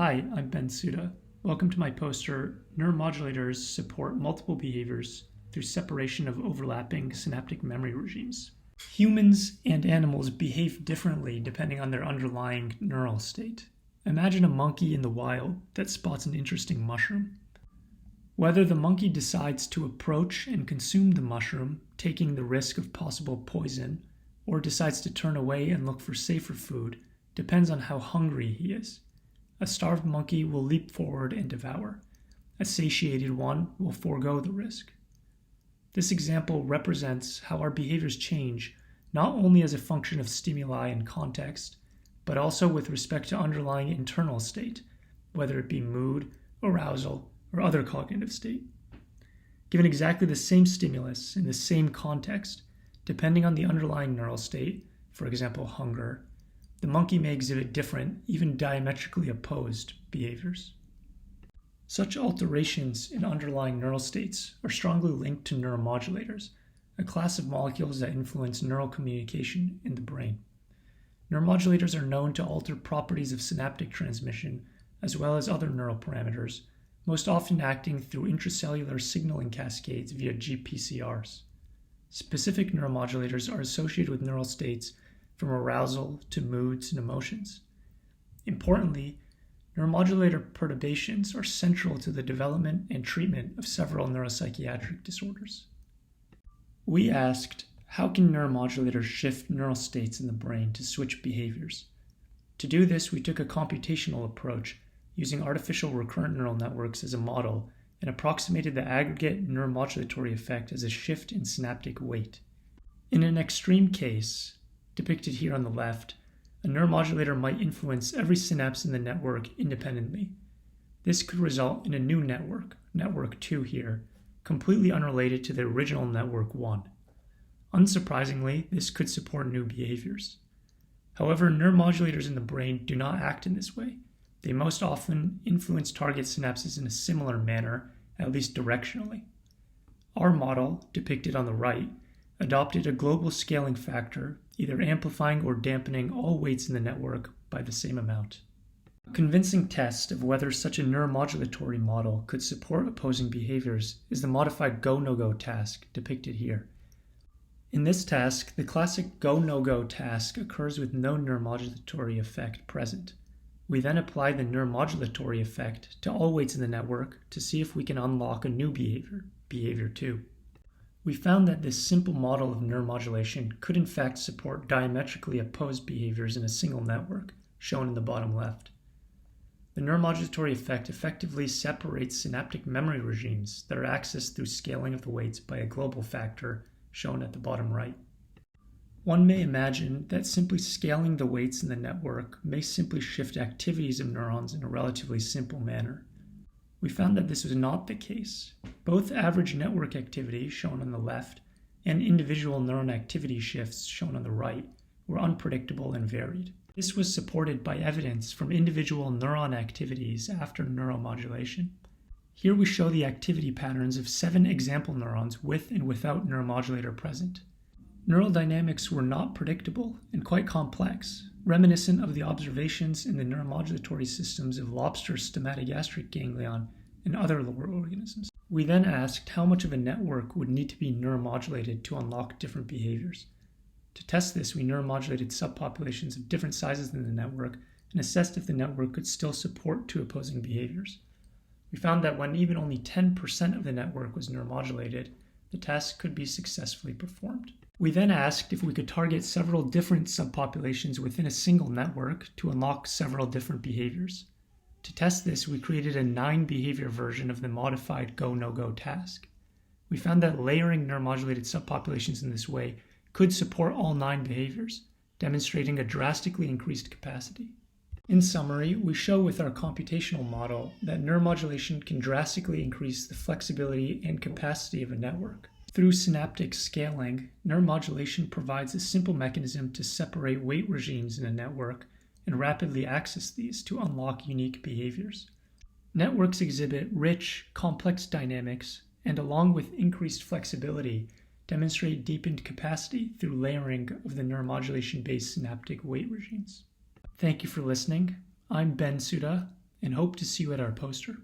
Hi, I'm Ben Tsuda. Welcome to my poster, Neuromodulators Support Multiple Behaviors Through Separation of Overlapping Synaptic Memory Regimes. Humans and animals behave differently depending on their underlying neural state. Imagine a monkey in the wild that spots an interesting mushroom. Whether the monkey decides to approach and consume the mushroom, taking the risk of possible poison, or decides to turn away and look for safer food, depends on how hungry he is. A starved monkey will leap forward and devour. A satiated one will forego the risk. This example represents how our behaviors change not only as a function of stimuli and context, but also with respect to underlying internal state, whether it be mood, arousal, or other cognitive state. Given exactly the same stimulus in the same context, depending on the underlying neural state, for example hunger, the monkey may exhibit different, even diametrically opposed, behaviors. Such alterations in underlying neural states are strongly linked to neuromodulators, a class of molecules that influence neural communication in the brain. Neuromodulators are known to alter properties of synaptic transmission as well as other neural parameters, most often acting through intracellular signaling cascades via GPCRs. Specific neuromodulators are associated with neural states from arousal to moods and emotions. Importantly, neuromodulator perturbations are central to the development and treatment of several neuropsychiatric disorders. We asked, how can neuromodulators shift neural states in the brain to switch behaviors? To do this, we took a computational approach using artificial recurrent neural networks as a model and approximated the aggregate neuromodulatory effect as a shift in synaptic weight. In an extreme case, depicted here on the left, a neuromodulator might influence every synapse in the network independently. This could result in a new network, network 2 here, completely unrelated to the original network 1. Unsurprisingly, this could support new behaviors. However, neuromodulators in the brain do not act in this way. They most often influence target synapses in a similar manner, at least directionally. Our model, depicted on the right, adopted a global scaling factor, either amplifying or dampening all weights in the network by the same amount. A convincing test of whether such a neuromodulatory model could support opposing behaviors is the modified go-no-go task depicted here. In this task, the classic go-no-go task occurs with no neuromodulatory effect present. We then apply the neuromodulatory effect to all weights in the network to see if we can unlock a new behavior, behavior 2. We found that this simple model of neuromodulation could in fact support diametrically opposed behaviors in a single network, shown in the bottom left. The neuromodulatory effect effectively separates synaptic memory regimes that are accessed through scaling of the weights by a global factor, shown at the bottom right. One may imagine that simply scaling the weights in the network may simply shift activities of neurons in a relatively simple manner. We found that this was not the case. Both average network activity, shown on the left, and individual neuron activity shifts, shown on the right, were unpredictable and varied. This was supported by evidence from individual neuron activities after neuromodulation. Here we show the activity patterns of 7 example neurons with and without neuromodulator present. Neural dynamics were not predictable and quite complex, reminiscent of the observations in the neuromodulatory systems of lobster stomatogastric ganglion and other lower organisms. We then asked how much of a network would need to be neuromodulated to unlock different behaviors. To test this, we neuromodulated subpopulations of different sizes in the network and assessed if the network could still support 2 opposing behaviors. We found that when even only 10% of the network was neuromodulated, the task could be successfully performed. We then asked if we could target several different subpopulations within a single network to unlock several different behaviors. To test this, we created a 9-behavior version of the modified go-no-go task. We found that layering neuromodulated subpopulations in this way could support all 9 behaviors, demonstrating a drastically increased capacity. In summary, we show with our computational model that neuromodulation can drastically increase the flexibility and capacity of a network. Through synaptic scaling, neuromodulation provides a simple mechanism to separate weight regimes in a network and rapidly access these to unlock unique behaviors. Networks exhibit rich, complex dynamics and, along with increased flexibility, demonstrate deepened capacity through layering of the neuromodulation-based synaptic weight regimes. Thank you for listening. I'm Ben Tsuda, and hope to see you at our poster.